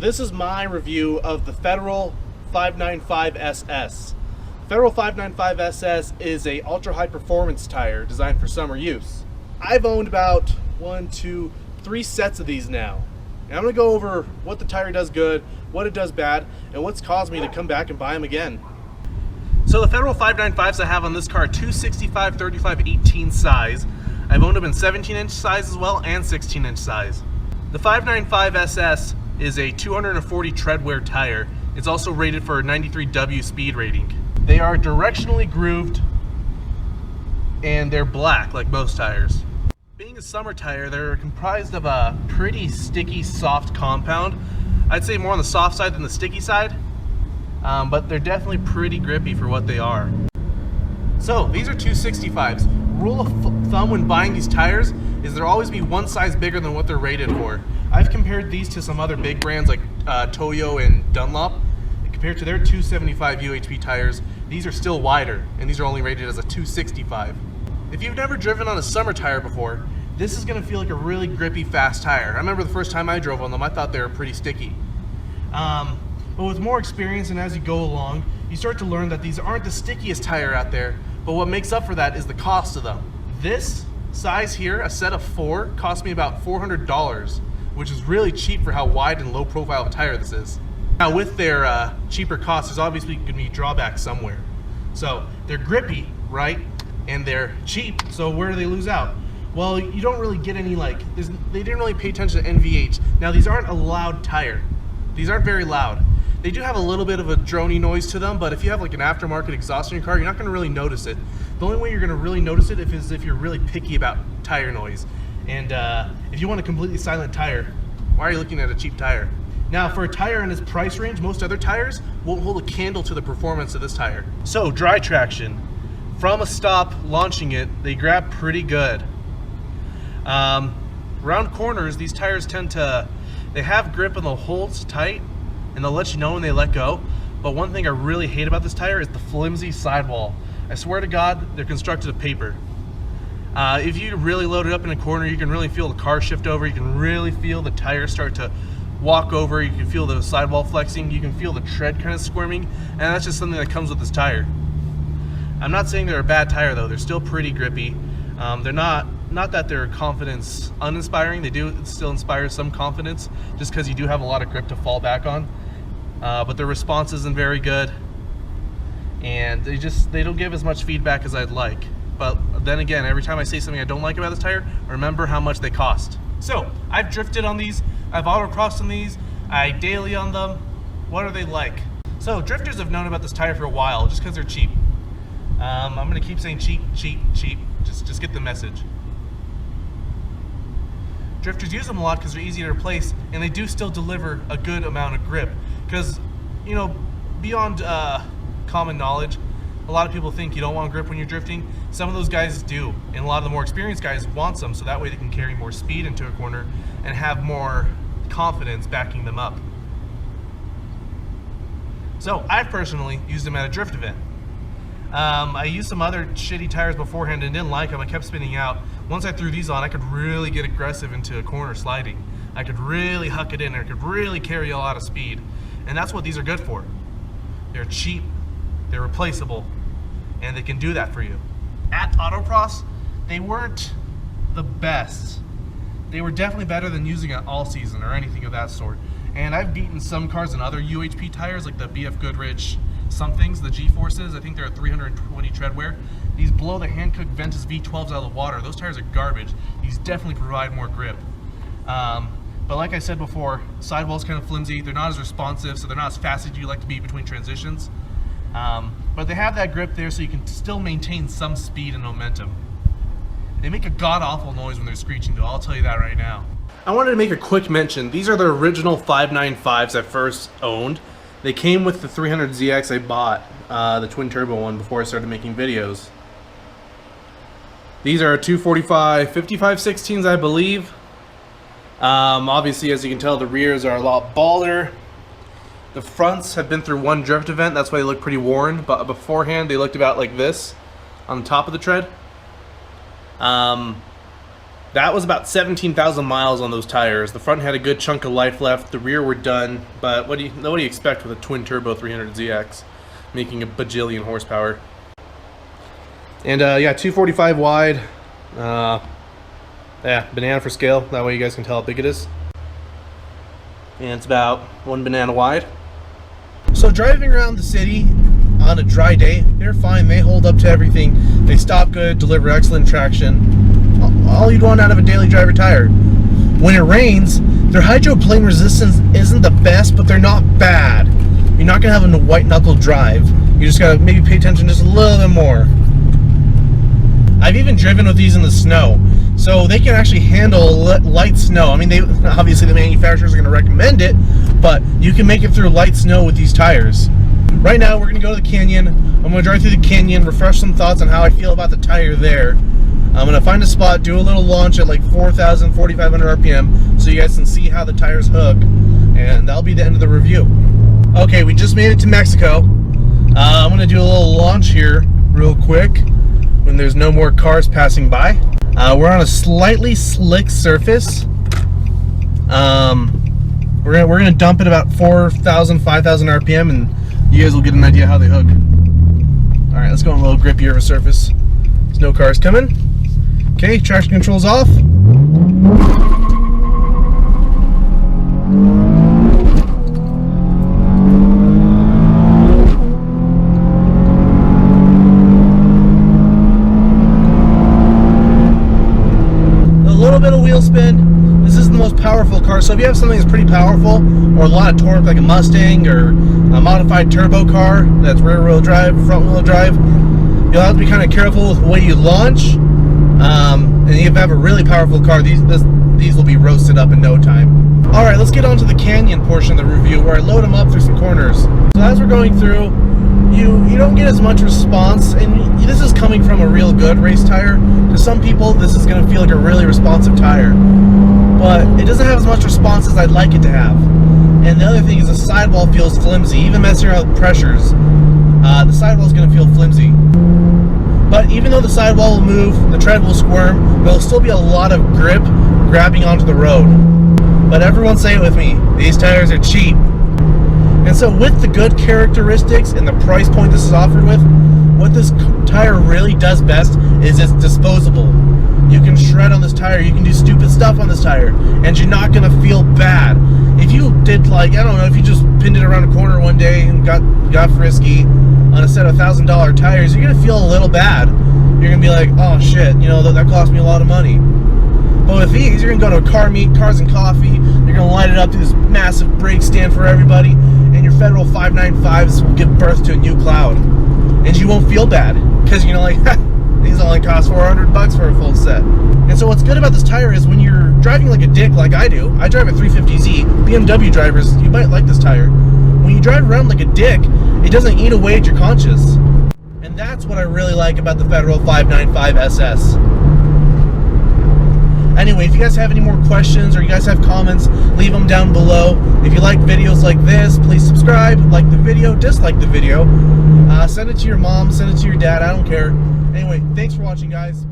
This is my review of the Federal 595SS. Federal 595SS is a ultra high performance tire designed for summer use. I've owned about 1, 2, 3 sets of these now. And I'm going to go over what the tire does good, what it does bad, and what's caused me to come back and buy them again. So the Federal 595s I have on this car are 265, 35, 18 size. I've owned them in 17-inch size as well and 16-inch size. The 595SS is a 240 tread wear tire. It's also rated for a 93W speed rating. They are directionally grooved and they're black like most tires. Being a summer tire, they're comprised of a pretty sticky, soft compound. I'd say more on the soft side than the sticky side, but they're definitely pretty grippy for what they are. So these are 265s. Rule of thumb when buying these tires is they'll always be one size bigger than what they're rated for. I've compared these to some other big brands like Toyo and Dunlop. Compared to their 275 UHP tires, these are still wider, and these are only rated as a 265. If you've never driven on a summer tire before, this is going to feel like a really grippy, fast tire. I remember the first time I drove on them, I thought they were pretty sticky. But with more experience and as you go along, you start to learn that these aren't the stickiest tire out there, but what makes up for that is the cost of them. This size here, a set of 4, cost me about $400, which is really cheap for how wide and low profile of a tire this is. Now with their cheaper cost, there's obviously going to be drawbacks somewhere. So they're grippy, right? And they're cheap, so where do they lose out? Well, you don't really get any they didn't really pay attention to NVH. Now these aren't a loud tire. These aren't very loud. They do have a little bit of a drony noise to them, but if you have like an aftermarket exhaust in your car, you're not going to really notice it. The only way you're going to really notice it is if you're really picky about tire noise. And if you want a completely silent tire, why are you looking at a cheap tire? Now for a tire in its price range, most other tires won't hold a candle to the performance of this tire. So dry traction. From a stop, launching it, they grab pretty good. Round corners, these tires they have grip and they'll hold tight and they'll let you know when they let go. But one thing I really hate about this tire is the flimsy sidewall. I swear to God, they're constructed of paper. If you really load it up in a corner, you can really feel the car shift over. You can really feel the tires start to walk over. You can feel the sidewall flexing. You can feel the tread kind of squirming. And that's just something that comes with this tire. I'm not saying they're a bad tire though. They're still pretty grippy. They're not that they're confidence uninspiring. They do still inspire some confidence just because you do have a lot of grip to fall back on. But their response isn't very good. And they don't give as much feedback as I'd like. But then again, every time I say something I don't like about this tire, remember how much they cost. So I've drifted on these, I've autocrossed on these, I daily on them. What are they like? So drifters have known about this tire for a while just because they're cheap. I'm gonna keep saying cheap, cheap, cheap. Just get the message. Drifters use them a lot because they're easy to replace, and they do still deliver a good amount of grip. Because, you know, beyond common knowledge, a lot of people think you don't want grip when you're drifting. Some of those guys do, and a lot of the more experienced guys want some, so that way they can carry more speed into a corner and have more confidence backing them up. So I've personally used them at a drift event. I used some other shitty tires beforehand and didn't like them. I kept spinning out. Once I threw these on, I could really get aggressive into a corner sliding. I could really huck it in, and I could really carry a lot of speed. And that's what these are good for. They're cheap, they're replaceable, and they can do that for you. At Autocross, they weren't the best. They were definitely better than using an all season or anything of that sort. And I've beaten some cars in other UHP tires like the BF Goodrich somethings, the G-Forces. I think they're a 320 tread wear. These blow the Hankook Ventus V12s out of the water. Those tires are garbage. These definitely provide more grip. But like I said before, sidewall's kind of flimsy. They're not as responsive, so they're not as fast as you like to be between transitions. But they have that grip there so you can still maintain some speed and momentum. They make a god-awful noise when they're screeching though, I'll tell you that right now. I wanted to make a quick mention. These are the original 595s I first owned. They came with the 300ZX I bought, the twin turbo one, before I started making videos. These are 245 55/16s, I believe. Obviously, as you can tell, the rears are a lot baller. The fronts have been through one drift event, that's why they look pretty worn, but beforehand they looked about like this on the top of the tread. That was about 17,000 miles on those tires. The front had a good chunk of life left. The rear were done, but what do you expect with a twin turbo 300ZX making a bajillion horsepower? And yeah, 245 wide. Yeah, banana for scale. That way you guys can tell how big it is. And it's about 1 banana wide. So driving around the city on a dry day, they're fine. They hold up to everything. They stop good, deliver excellent traction. All you'd want out of a daily driver tire. When it rains, their hydroplane resistance isn't the best, but they're not bad. You're not gonna have a white knuckle drive. You just gotta maybe pay attention just a little bit more. I've even driven with these in the snow, so they can actually handle light snow. I mean, obviously the manufacturers are going to recommend it, but you can make it through light snow with these tires. Right now, we're going to go to the canyon. I'm going to drive through the canyon, refresh some thoughts on how I feel about the tire there. I'm going to find a spot, do a little launch at like 4,000, 4,500 RPM, so you guys can see how the tires hook, and that'll be the end of the review. Okay, we just made it to Mexico. I'm going to do a little launch here real quick when there's no more cars passing by. We're on a slightly slick surface. We're gonna dump it about 4,000, 5,000 RPM, and you guys will get an idea how they hook. All right, let's go on a little grippier of a surface. There's no cars coming. Okay, traction control's off. Bit of wheel spin. This is the most powerful car, so if you have something that's pretty powerful or a lot of torque like a Mustang or a modified turbo car that's rear wheel drive, front wheel drive, you'll have to be kind of careful with the way you launch, and if you have a really powerful car, these will be roasted up in no time. Alright, let's get on to the canyon portion of the review where I load them up through some corners. So as we're going through, you don't get as much response, and this is coming from a real good race tire. To some people, this is going to feel like a really responsive tire, but it doesn't have as much response as I'd like it to have. And the other thing is the sidewall feels flimsy. Even messing around with pressures, the sidewall is going to feel flimsy. But even though the sidewall will move, the tread will squirm, there'll still be a lot of grip grabbing onto the road. But everyone say it with me, these tires are cheap. And so with the good characteristics and the price point this is offered with, what this tire really does best is it's disposable. You can shred on this tire, you can do stupid stuff on this tire, and you're not gonna feel bad. If you did, like, I don't know, if you just pinned it around a corner one day and got frisky on a set of $1,000 tires, you're gonna feel a little bad. You're gonna be like, oh shit, you know, that cost me a lot of money. But with these, you're gonna go to a car meet, Cars and Coffee, you're gonna light it up, do this massive brake stand for everybody, and your federal 595s will give birth to a new cloud. And you won't feel bad, because you're like, these only cost $400 for a full set. And so what's good about this tire is when you're driving like a dick like I do, I drive a 350Z, BMW drivers, you might like this tire. When you drive around like a dick, it doesn't eat away at your conscience. And that's what I really like about the Federal 595 SS. Anyway, if you guys have any more questions or you guys have comments, leave them down below. If you like videos like this, please subscribe, like the video, dislike the video. Send it to your mom, send it to your dad, I don't care. Anyway, thanks for watching, guys.